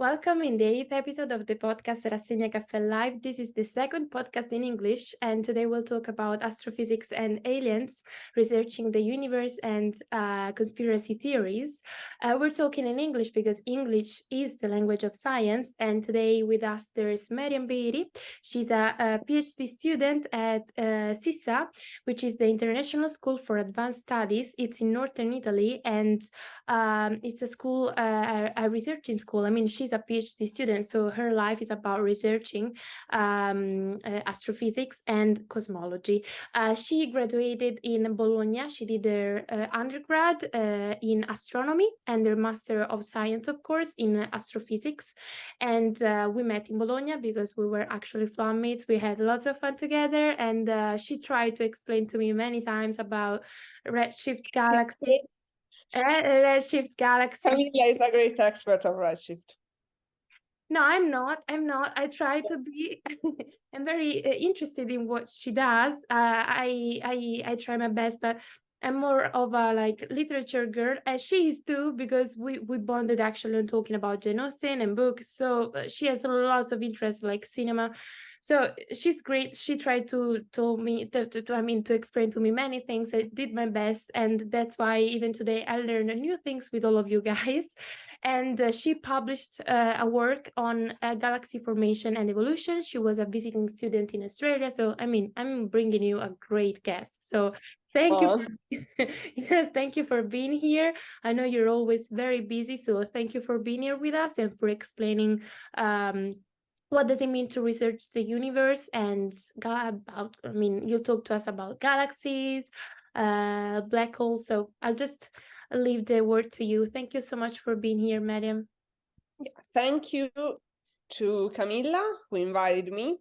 Welcome in the 8th episode of the podcast Rassegna Caffè Live. This is the second podcast in English, and today we'll talk about astrophysics and aliens, researching the universe and conspiracy theories. We're talking in English because English is the language of science, and today with us there's Meriem Behiri. She's a PhD student at SISSA, which is the International School for Advanced Studies. It's in northern Italy, and it's a school, a researching school. I mean, she's a PhD student, so her life is about researching astrophysics and cosmology. She graduated in Bologna. She did her undergrad in astronomy and her Master of Science, of course, in astrophysics. And we met in Bologna because we were actually flatmates. We had lots of fun together, and she tried to explain to me many times about redshift galaxies. Redshift galaxies. Camilla is a great expert on redshift. No, I'm not. I try to be. I'm very interested in what she does. I try my best, but I'm more of a literature girl, as she is too, because we bonded actually on talking about Jane Austen and books. So she has lots of interest like cinema. So she's great. She tried to explain to me many things. I did my best, and that's why even today I learned new things with all of you guys. And she published a work on galaxy formation and evolution. She was a visiting student in Australia. So I'm bringing you a great guest. So thank you. Yes, thank you for being here. I know you're always very busy, so thank you for being here with us and for explaining what does it mean to research the universe and you talk to us about galaxies, black holes. So I'll just leave the word to you. Thank you so much for being here, Meriem. Thank you to Camilla, who invited me.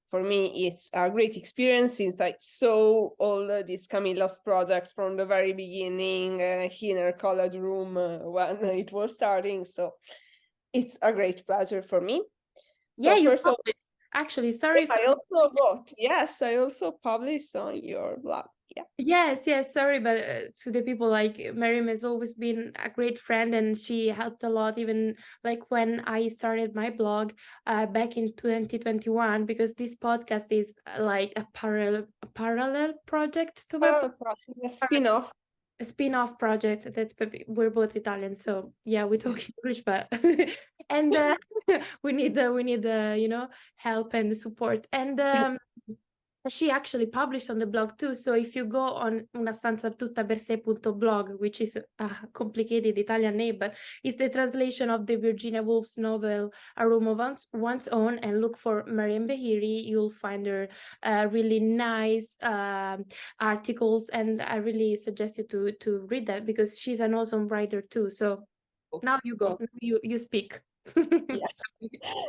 For me, it's a great experience since I saw all these Camilla's projects from the very beginning in her college room when it was starting. So it's a great pleasure for me. So yeah, first of all, actually, sorry. I also wrote. Yes, I also published on your blog. Yeah. Yes, sorry, but to the people, like, Meriem has always been a great friend, and she helped a lot, even like when I started my blog back in 2021, because this podcast is like a parallel project to my a spin-off. A spin-off project. We're both Italian, so yeah, we talk English, but and we need help and support. And she actually published on the blog too. So if you go on unastanzatuttaperse.blog, which is a complicated Italian name, but it's the translation of the Virginia Woolf's novel A Room of One's Own, and look for Meriem Behiri, you'll find her really nice articles, and I really suggest you to read that because she's an awesome writer too. So now you go, you speak. Yes.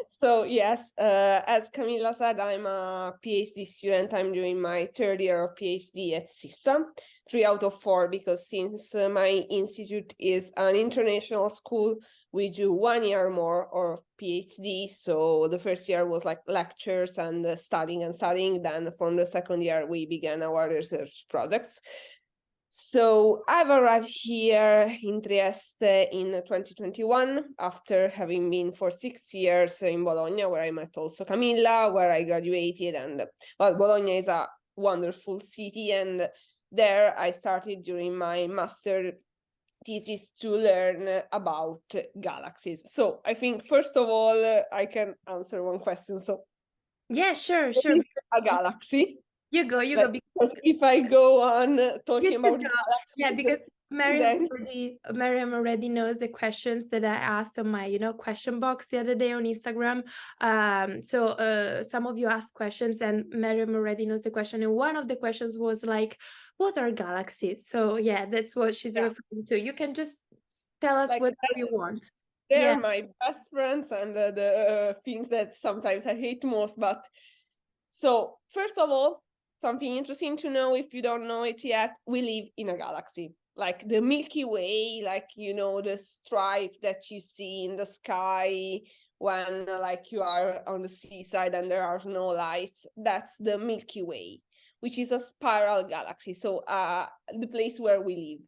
So yes, as Camilla said, I'm a PhD student. I'm doing my third year of PhD at SISSA, 3 out of 4, because since my institute is an international school, we do 1 year more of PhD. So the first year was like lectures and studying. Then from the second year, we began our research projects. So I've arrived here in Trieste in 2021 after having been for 6 years in Bologna, where I met also Camilla, where I graduated. And Bologna is a wonderful city, and there I started during my master thesis to learn about galaxies. So I think first of all I can answer one question. So yeah, sure. A galaxy. You go. Because if I go on talking about galaxies, yeah, because Meriem already knows the questions that I asked on my question box the other day on Instagram. So some of you asked questions, and Meriem already knows the question. And one of the questions was like, "What are galaxies?" So yeah, that's what she's referring to. You can just tell us whatever you want. They're my best friends, and the things that sometimes I hate most. But so first of all, something interesting to know if you don't know it yet, we live in a galaxy. Like the Milky Way, the stripe that you see in the sky when you are on the seaside and there are no lights. That's the Milky Way, which is a spiral galaxy. So the place where we live.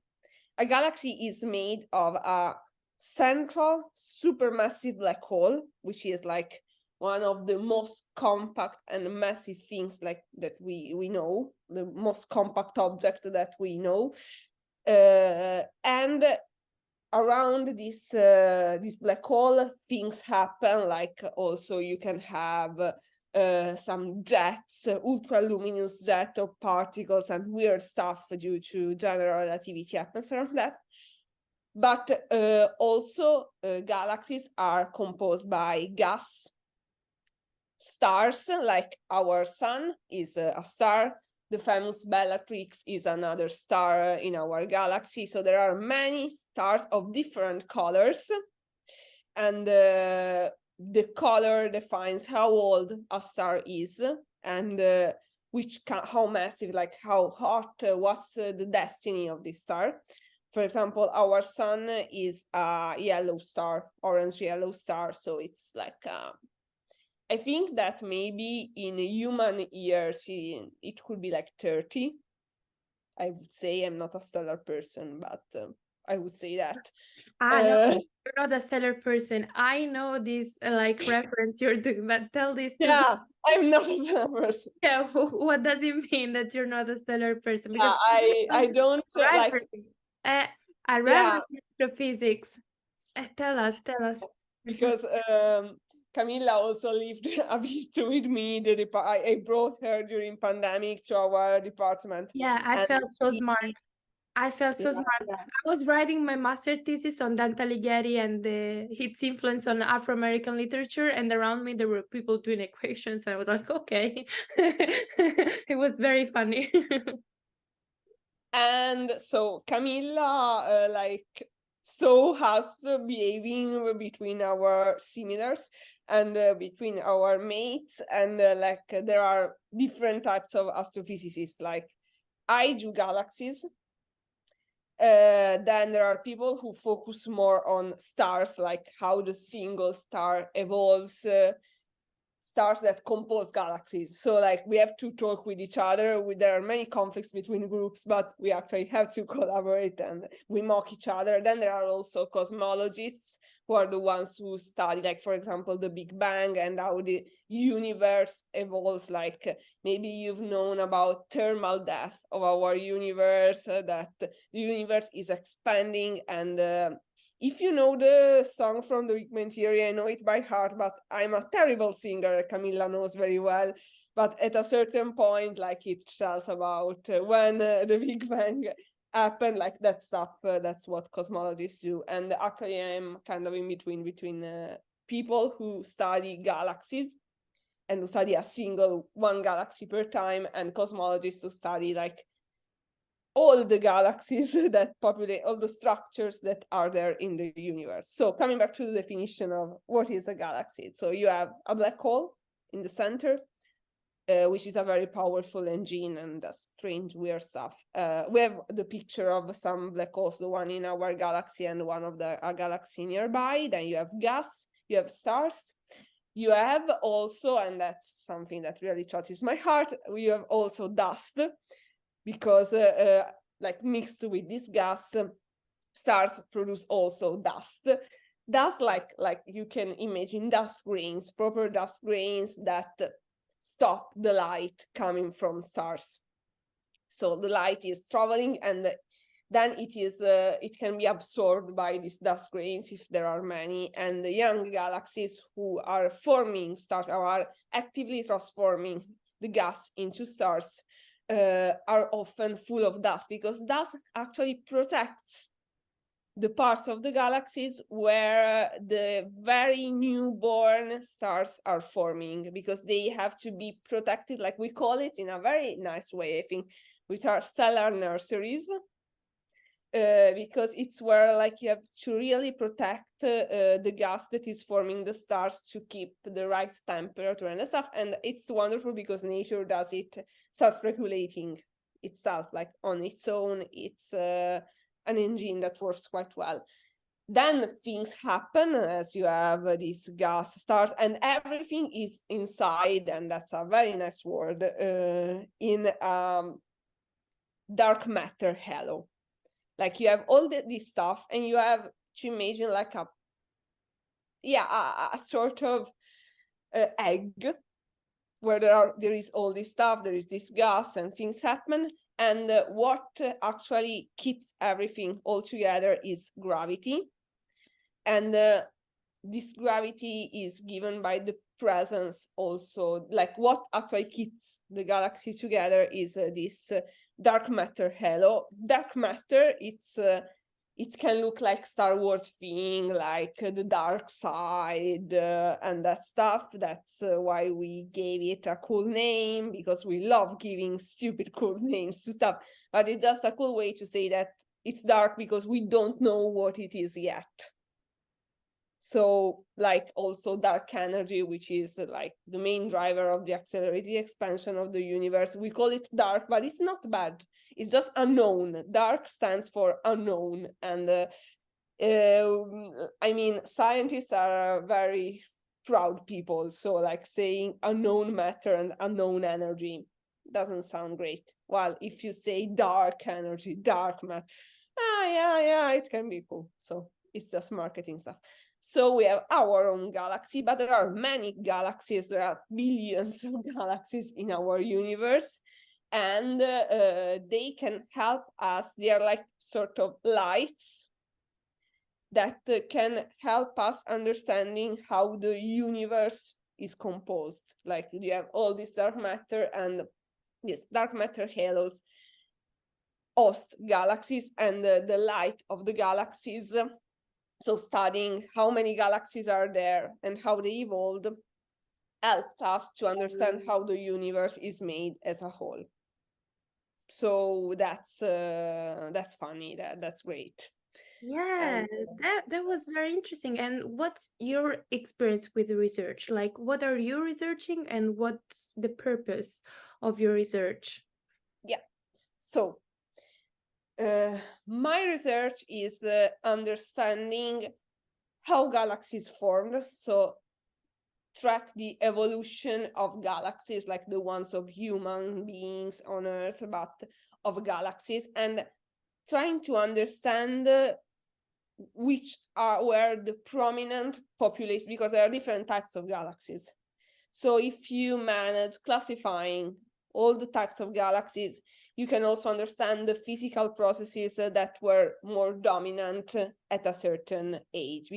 A galaxy is made of a central supermassive black hole, which is like one of the most compact and massive things like that we know, the most compact object that we know. And around this black hole, things happen, like also you can have some jets, ultra-luminous jet of particles and weird stuff due to general relativity happens around that. But also galaxies are composed by gas. Stars, like our sun is a star. The famous Bellatrix is another star in our galaxy. So there are many stars of different colors. And the color defines how old a star is and how massive, like how hot, what's the destiny of this star. For example, our sun is a yellow star, orange-yellow star. So it's like, I think that maybe in human years, it could be like 30. I would say I'm not a stellar person, but I would say that. No, you're not a stellar person. I know this like reference you're doing, but tell this to Yeah, I'm not a stellar person. Yeah, what does it mean that you're not a stellar person? Because I don't like. I read astrophysics. Tell us. Because Camilla also lived a bit with me. I brought her during pandemic to our department. Yeah, I felt so smart. I felt so smart. I was writing my master thesis on Dante Alighieri and its influence on Afro-American literature, and around me there were people doing equations, and I was like, okay. It was very funny. And so Camilla saw us behaving between our similars and between our mates, and like there are different types of astrophysicists. Like I do galaxies. Then there are people who focus more on stars, like how the single star evolves, stars that compose galaxies. So like we have to talk with each other. There are many conflicts between groups, but we actually have to collaborate and we mock each other. Then there are also cosmologists who are the ones who study, like, for example, the Big Bang and how the universe evolves. Like maybe you've known about thermal death of our universe, that the universe is expanding. And if you know the song from the Big Bang Theory, I know it by heart, but I'm a terrible singer. Camilla knows very well. But at a certain point, like it tells about when the Big Bang happened, like that stuff. That's what cosmologists do. And actually, I'm kind of in between people who study galaxies and who study one galaxy per time, and cosmologists who study like all the galaxies that populate, all the structures that are there in the universe. So coming back to the definition of what is a galaxy. So you have a black hole in the center, which is a very powerful engine and strange, weird stuff. We have the picture of some black holes, the one in our galaxy and one of a galaxy nearby. Then you have gas, you have stars. You have also, and that's something that really touches my heart, you have also dust, because like mixed with this gas, stars produce also dust. Dust, like you can imagine dust grains, proper dust grains that stop the light coming from stars. So the light is traveling, and then it can be absorbed by these dust grains if there are many. And the young galaxies who are forming stars, or are actively transforming the gas into stars, are often full of dust, because dust actually protects the parts of the galaxies where the very newborn stars are forming, because they have to be protected, like we call it in a very nice way, I think, which are stellar nurseries, because it's where like you have to really protect the gas that is forming the stars to keep the right temperature and stuff. And it's wonderful because nature does it self-regulating itself, like on its own. It's an engine that works quite well. Then things happen as you have these gas stars, and everything is inside, and that's a very nice word, in dark matter halo. Like you have all this stuff, and you have to imagine like a sort of egg where there is all this stuff, there is this gas and things happen. And what actually keeps everything all together is gravity. And this gravity is given by the presence also, like what actually keeps the galaxy together is this dark matter halo. Dark matter, it can look like Star Wars thing, like the dark side and that stuff. That's why we gave it a cool name, because we love giving stupid cool names to stuff. But it's just a cool way to say that it's dark because we don't know what it is yet. So like also dark energy, which is like the main driver of the accelerated expansion of the universe. We call it dark, but it's not bad. It's just unknown. Dark stands for unknown. And I mean, scientists are very proud people. So like saying unknown matter and unknown energy doesn't sound great. Well, if you say dark energy, dark matter, yeah, it can be cool. So it's just marketing stuff. So we have our own galaxy, but there are many galaxies. There are billions of galaxies in our universe, and they can help us. They are like sort of lights that can help us understanding how the universe is composed. Like you have all this dark matter, and this dark matter halos host galaxies, and the light of the galaxies. So studying how many galaxies are there and how they evolved helps us to understand how the universe is made as a whole. So that's funny. That's great. Yeah, that was very interesting. And what's your experience with the research? Like, what are you researching and what's the purpose of your research? Yeah. So my research is understanding how galaxies formed. So track the evolution of galaxies, like the ones of human beings on Earth, but of galaxies, and trying to understand which were the prominent populations, because there are different types of galaxies. So if you manage classifying all the types of galaxies, you can also understand the physical processes that were more dominant at a certain age.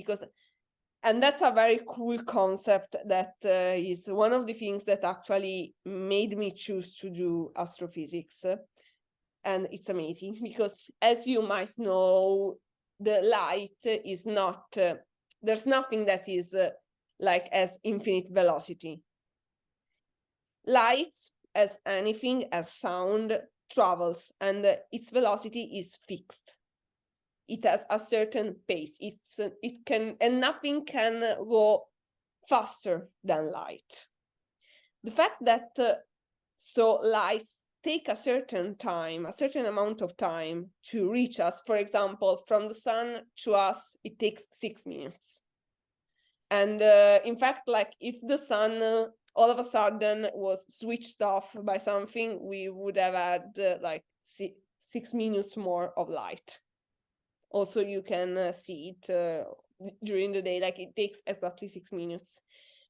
And that's a very cool concept that is one of the things that actually made me choose to do astrophysics. And it's amazing because, as you might know, the light is not, there's nothing that is like as infinite velocity. Light, as anything, as sound, travels, and its velocity is fixed. It has a certain pace. It can, and nothing can go faster than light. The fact that so lights take a certain time, a certain amount of time to reach us. For example, from the sun to us, it takes 6 minutes. And in fact, like if the sun all of a sudden was switched off by something, we would have had like 6 minutes more of light. Also, you can see it during the day, like it takes exactly 6 minutes.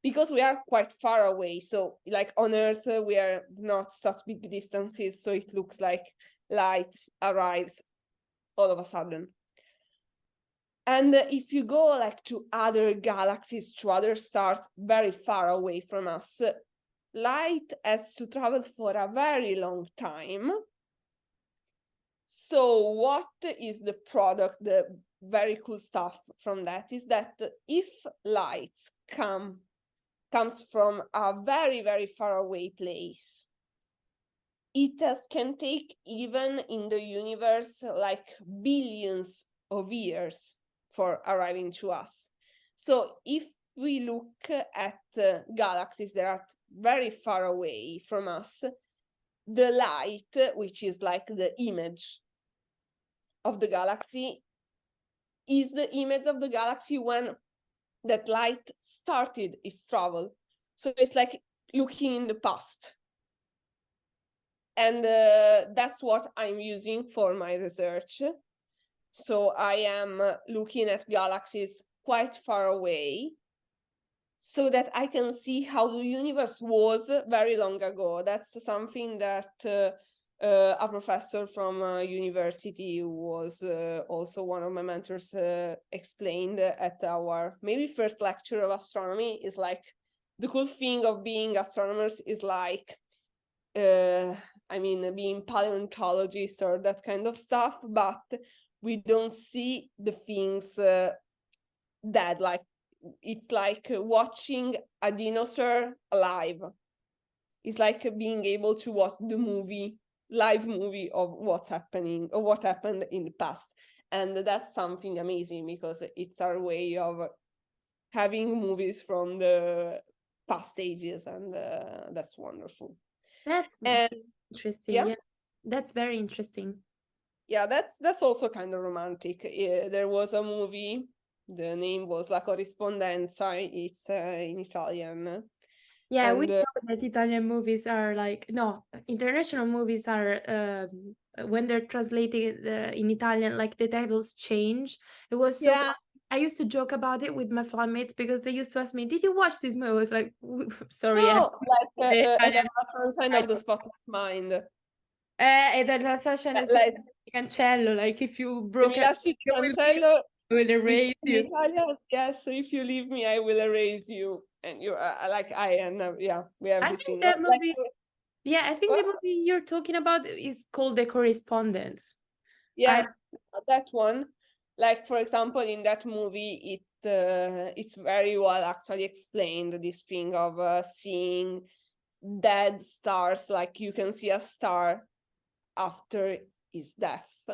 Because we are quite far away, so like on Earth, we are not such big distances, so it looks like light arrives all of a sudden. And if you go like to other galaxies, to other stars very far away from us, light has to travel for a very long time. So what is the product, the very cool stuff from that is that if light comes from a very, very far away place, it can take, even in the universe, like billions of years for arriving to us. So if we look at galaxies that are very far away from us, the light, which is like the image of the galaxy, is the image of the galaxy when that light started its travel. So it's like looking in the past. And that's what I'm using for my research. So I am looking at galaxies quite far away so that I can see how the universe was very long ago. That's something that a professor from a university who was also one of my mentors explained at our maybe first lecture of astronomy. Is like the cool thing of being astronomers is like I mean being paleontologists or that kind of stuff, but we don't see the things that like it's like watching a dinosaur alive. It's like being able to watch the live movie of what's happening or what happened in the past. And that's something amazing because it's our way of having movies from the past ages, and that's wonderful. That's And interesting. yeah, Yeah, that's very interesting. yeah, that's also kind of romantic. There was a movie, the name was La Corrispondenza, it's in Italian. Yeah, we And know that Italian movies are like, no, international movies are when they're translated in Italian, like the titles change. It was so yeah, funny. I used to joke about it with my flatmates because they used to ask me, "Did you watch this movie?" I was like, "Sorry, no, like the Italian Eternal Sunshine of the title." Spotless Mind. E della Sasha nel Like cancello, like if you Se broke mi it, lasci ti I cancello, will we say erase in you. Italian, yes, if you leave me, I will erase you. And you like I and yeah, we have I this think thing. that Like movie, yeah, I think what? the movie you're talking about is called The Correspondence. I Yeah, that one. Like for example, in that movie, it's very well actually explained this thing of seeing dead stars. Like you can see a star after his death,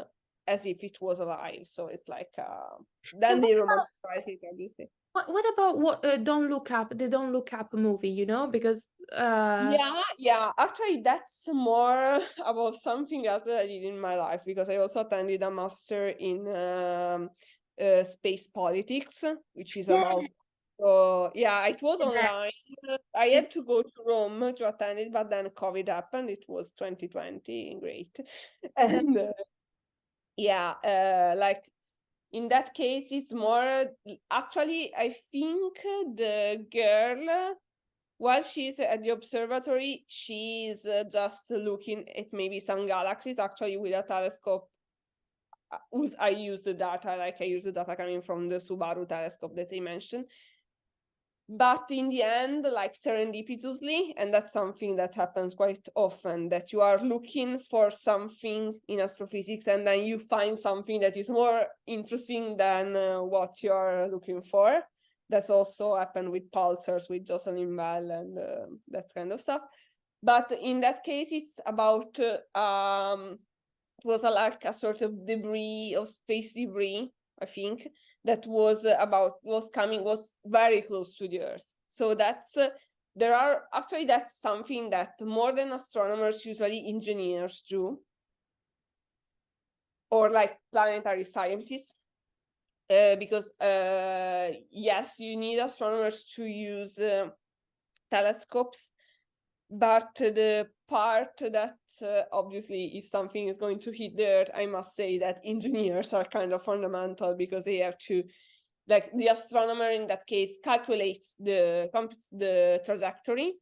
as if it was alive. So it's like yeah, then they romanticize it, obviously. what about what Don't Look Up, the Don't Look Up movie, you know? Because Yeah. Actually, that's more about something else that I did in my life because I also attended a master in space politics, which is yeah, about. So yeah, it was yeah, online. I had to go to Rome to attend it, but then COVID happened. It was 2020, great, and yeah, like in that case, it's more actually. I think the girl, while she's at the observatory, she's just looking at maybe some galaxies actually with a telescope. I use the data, like I use the data coming from the Subaru telescope that I mentioned. But in the end, like serendipitously, and that's something that happens quite often, that you are looking for something in astrophysics and then you find something that is more interesting than what you're looking for. That's also happened with pulsars, with Jocelyn Bell and that kind of stuff. But in that case, it's about, it was like a sort of debris, of space debris, I think, that was very close to the Earth. So that's that's something that more than astronomers, usually engineers do, or like planetary scientists, because yes, you need astronomers to use telescopes, but the part that obviously if something is going to hit the Earth, I must say that engineers are kind of fundamental because they have to, like the astronomer in that case calculates the trajectory,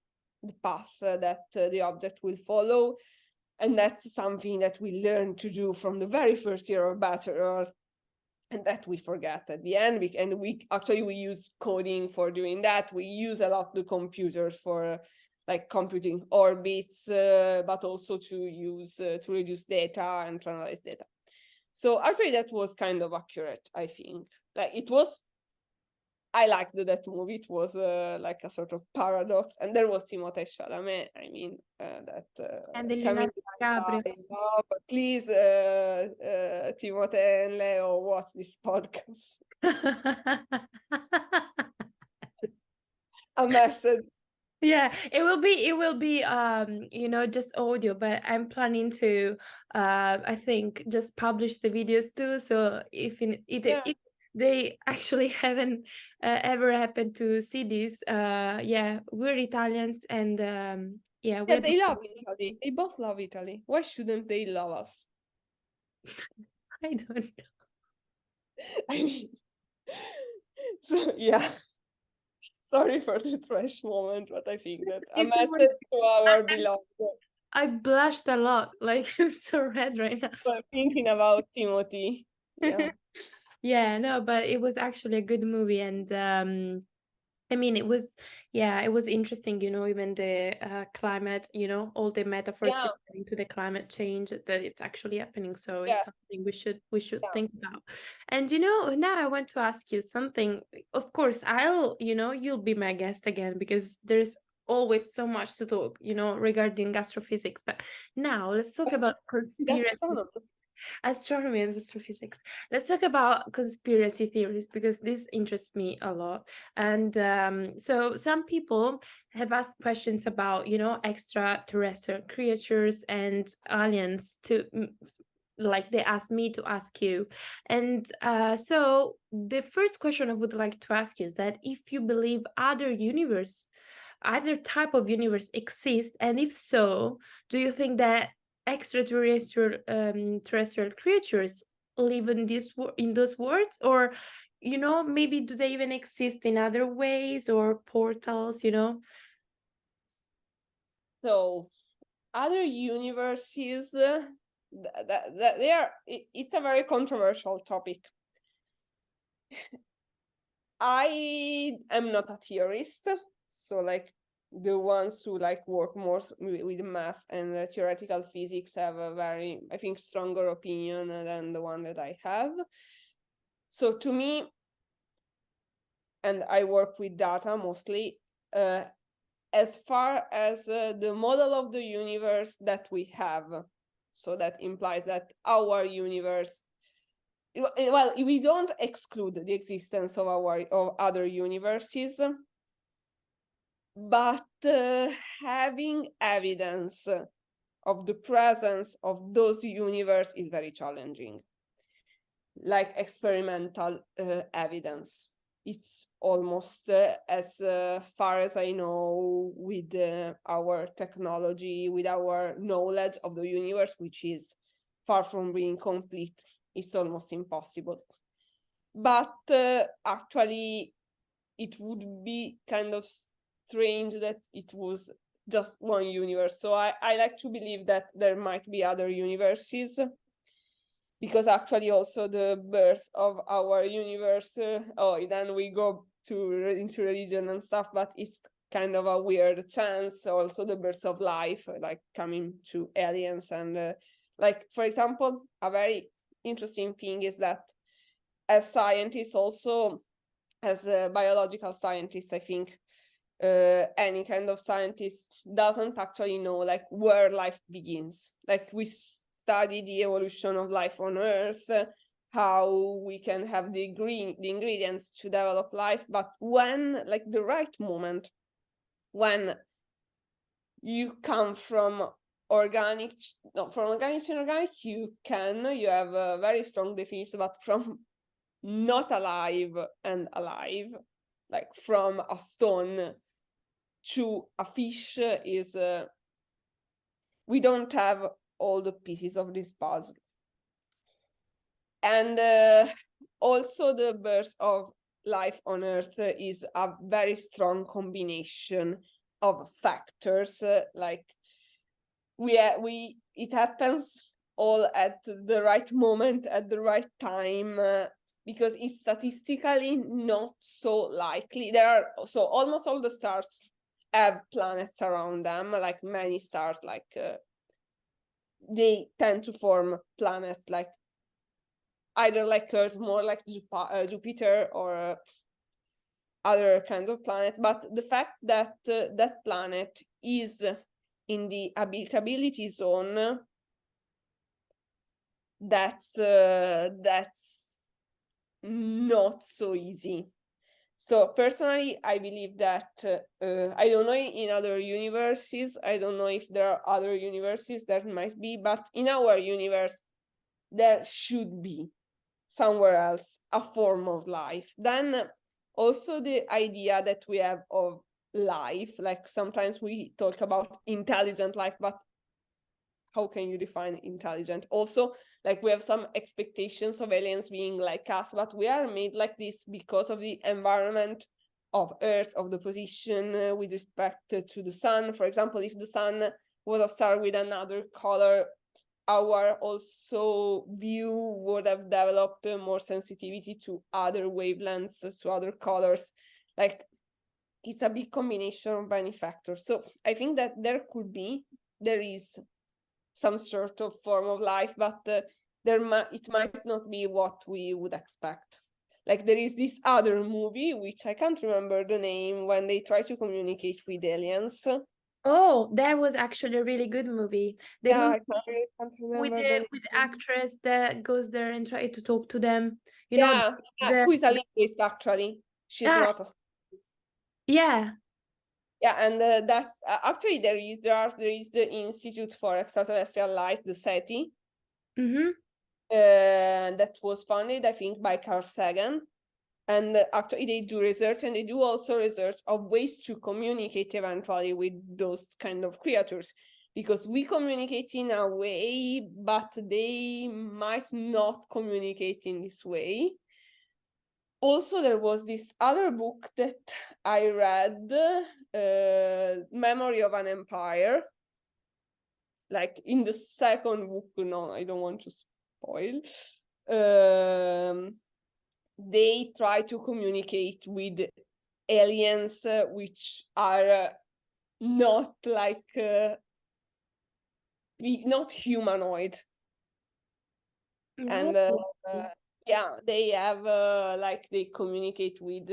the path that the object will follow. And that's something that we learn to do from the very first year of bachelor, and that we forget at the end. We use coding for doing that. We use a lot the computers for like computing orbits, but also to use to reduce data and to analyze data. So actually that was kind of accurate, I think. Like it was, I liked that movie. It was like a sort of paradox, and there was Timothée Chalamet. I mean, that and the Camilla, Leonardo DiCaprio. I love. Please, Timothée and Leo, watch this podcast. A message. Yeah, it will be you know, just audio, but I'm planning to I think just publish the videos too, so Yeah, if they actually haven't ever happened to see this, yeah, we're Italians, and yeah, yeah. we're They love Italy. They both love Italy. Why shouldn't they love us? I don't know. I mean, so yeah. Sorry for the trash moment, but I think that a It's a message to our beloved. I blushed a lot, like I'm so red right now. So I'm thinking about Timothy. Yeah. Yeah, no, but it was actually a good movie, and I mean, it was interesting, even the climate, all the metaphors Yeah. referring to the climate change that it's actually happening. So Yeah. it's something we should Yeah. think about. And now I want to ask you something. Of course, you'll be my guest again because there's always so much to talk, regarding astrophysics. But now let's talk about conspiracy. Astronomy. Astronomy and astrophysics. Let's talk about conspiracy theories because this interests me a lot. And so some people have asked questions about, extraterrestrial creatures and aliens like they asked me to ask you. And so the first question I would like to ask you is that if you believe other type of universe exists, and if so, do you think that extraterrestrial terrestrial creatures live in those worlds, or maybe do they even exist in other ways or portals? So other universes, that they are. It's a very controversial topic. I am not a theorist, so like the ones who like work more with math and theoretical physics have a very, I think, stronger opinion than the one that I have. So to me, and I work with data mostly, as far as the model of the universe that we have, so that implies that our universe, well, we don't exclude the existence of other universes, but having evidence of the presence of those universes is very challenging. Like experimental evidence, it's almost as far as I know, with our technology, with our knowledge of the universe, which is far from being complete, it's almost impossible. But actually, it would be kind of strange that it was just one universe. So I like to believe that there might be other universes, because actually also the birth of our universe, then we go into religion and stuff, but it's kind of a weird chance. Also the birth of life, like coming to aliens, and like, for example, a very interesting thing is that as scientists, also as biological scientists, I think any kind of scientist doesn't actually know like where life begins. Like we study the evolution of life on Earth, how we can have the ingredients to develop life, but when like the right moment, when you come from organic to inorganic, you have a very strong definition, but from not alive and alive, like from a stone to a fish, is we don't have all the pieces of this puzzle. And also the birth of life on Earth is a very strong combination of factors, like it happens all at the right moment, at the right time, because it's statistically not so likely. So almost all the stars have planets around them, like many stars, like they tend to form planets, like either like Earth, more like Jupiter, or other kinds of planets. But the fact that that planet is in the habitability zone, that's not so easy. So personally, I believe that I don't know in other universes, I don't know if there are other universes that might be, but in our universe, there should be somewhere else a form of life. Then also the idea that we have of life, like sometimes we talk about intelligent life, but how can you define intelligent? Also, like we have some expectations of aliens being like us, but we are made like this because of the environment of Earth, of the position with respect to the sun. For example, if the sun was a star with another color, our also view would have developed more sensitivity to other wavelengths, to other colors. Like it's a big combination of many factors. So I think that there is some sort of form of life, but it might not be what we would expect. Like there is this other movie, which I can't remember the name, when they try to communicate with aliens. Oh, that was actually a really good movie. The Yeah, movie I can't with remember the the with the name. actress that goes there and try to talk to them. You know, Yeah, the who is a linguist actually. She's ah, not a scientist. yeah. Yeah, and that's actually there is the Institute for Extraterrestrial Life, the SETI, Mm-hmm. that was founded, I think, by Carl Sagan. And actually, they do research, and they do also research of ways to communicate eventually with those kind of creatures, because we communicate in a way, but they might not communicate in this way. Also, there was this other book that I read, Memory of an Empire. Like in the second book, no, I don't want to spoil. They try to communicate with aliens which are not like not humanoid. And yeah, they have like they communicate with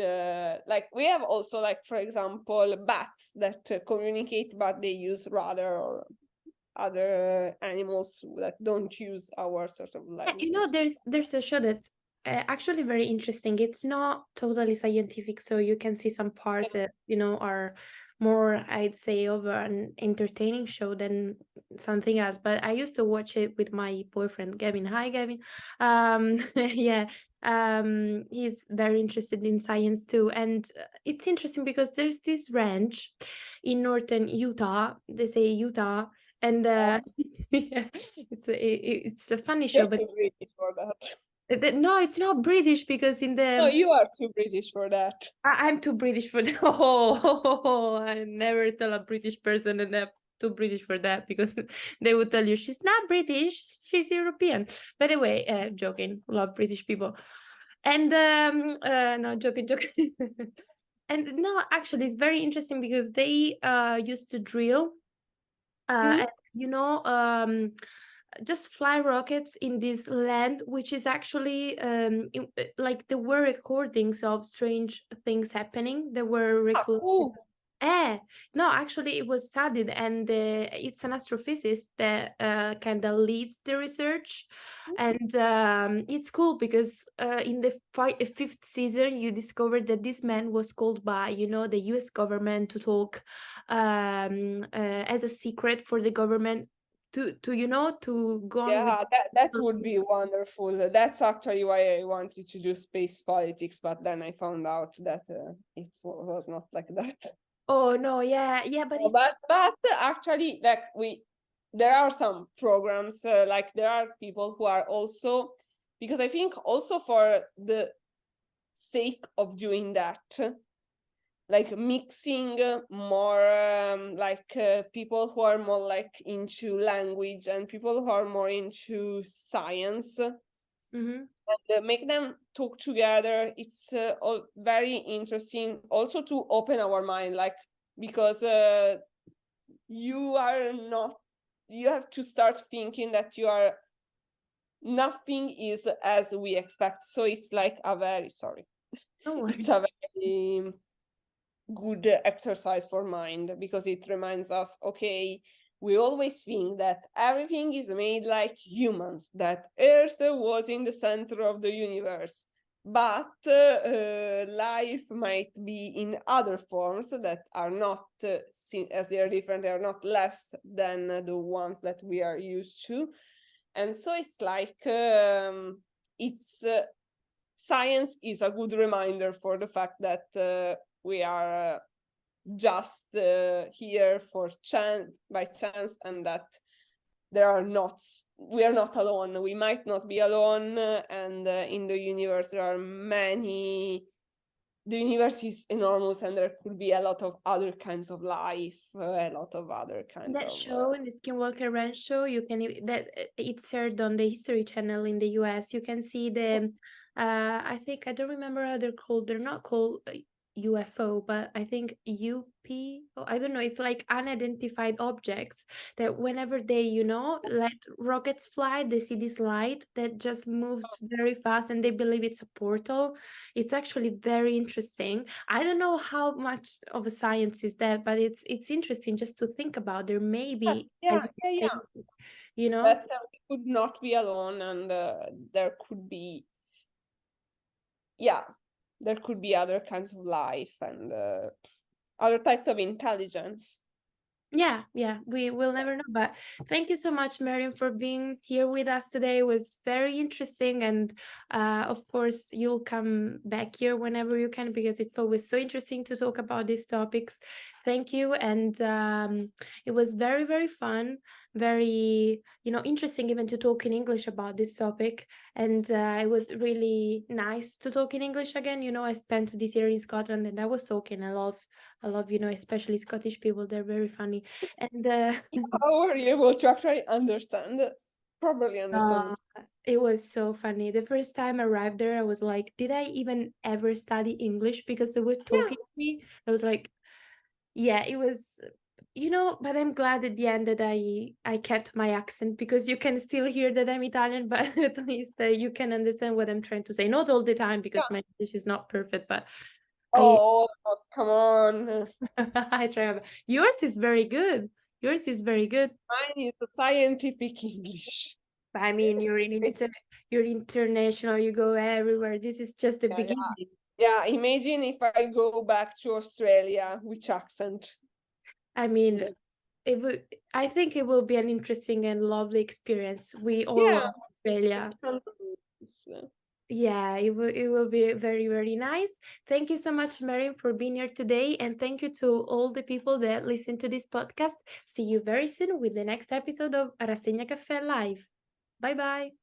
like we have also like, for example, bats that communicate, but they use radar or other animals that don't use our sort of Yeah, you know, language. there's a show that's actually very interesting. It's not totally scientific, so you can see some parts that, you know, are more, I'd say, of an entertaining show than something else. But I used to watch it with my boyfriend, Gavin. Hi, Gavin. Yeah, he's very interested in science too, and it's interesting because there's this ranch in northern Utah. They say Utah, and yeah, it's a funny show, You're but too British for that. no, it's not British because in No, the you are too British for that. I'm too British for that. Oh, I never tell a British person that they're too British for that because they would tell you she's not British, she's European. By the way, joking, love British people. And no, joking. And no, actually, it's very interesting because they used to drill, and, you know, just fly rockets in this land, which is actually like there were recordings of strange things happening. There were recorded. Oh, No, actually, it was studied, and it's an astrophysicist that kind of leads the research, and it's cool because in the fifth season, you discovered that this man was called by, you know, the U.S. government to talk as a secret for the government to you know to go on with. yeah, that would be wonderful. That's actually why I wanted to do space politics, but then I found out that it was not like that. Oh no, yeah, but it's But actually, like there are some programs, like there are people who are also, because I think also for the sake of doing that, like mixing more like people who are more like into language and people who are more into science, Mhm. and make them talk together. It's all very interesting also to open our mind, like because you are not, you have to start thinking that you are nothing is as we expect. So it's like a very sorry Don't it's worry. a very good exercise for mind, because it reminds us, okay, we always think that everything is made like humans, that Earth was in the center of the universe, but life might be in other forms that are not seen as they are different, they are not less than the ones that we are used to. And so it's like it's science is a good reminder for the fact that we are just here for by chance, and that we are not alone. We might not be alone, and in the universe there are many. The universe is enormous, and there could be a lot of other kinds of life, a lot of other kinds That of. show, in the Skinwalker Ranch show, you can that it's aired on the History Channel in the US. You can see the I think I don't remember how they're called. They're not called UFO, but I think UP. Oh, I don't know. It's like unidentified objects that whenever they, let rockets fly, they see this light that just moves very fast, and they believe it's a portal. It's actually very interesting. I don't know how much of a science is that, but it's interesting just to think about. There may be, Yes, as yeah, you yeah, say, yeah. That we could not be alone, and there could be, there could be other kinds of life and other types of intelligence. Yeah, we will never know. But thank you so much, Meriem, for being here with us today. It was very interesting, and of course, you'll come back here whenever you can, because it's always so interesting to talk about these topics. Thank you, and it was very, very fun, very interesting even to talk in English about this topic. And it was really nice to talk in English again. I spent this year in Scotland, and I was talking a lot. I love, especially Scottish people. They're very funny. And How were you able to actually properly understand this? it was so funny. The first time I arrived there, I was like, did I even ever study English? Because they were talking to me. I was like, yeah, it was, but I'm glad at the end that I kept my accent, because you can still hear that I'm Italian, but at least you can understand what I'm trying to say. Not all the time, because my English is not perfect, but Oh, come on. I try. Yours is very good. Yours is very good. Mine is a scientific English. I mean, you're international. You go everywhere. This is just the beginning. Yeah, imagine if I go back to Australia, which accent? I mean, I think it will be an interesting and lovely experience. We all love Australia. Yeah, it will be very, very nice. Thank you so much, Meriem, for being here today. And thank you to all the people that listen to this podcast. See you very soon with the next episode of Rassegna Caffè Live. Bye bye.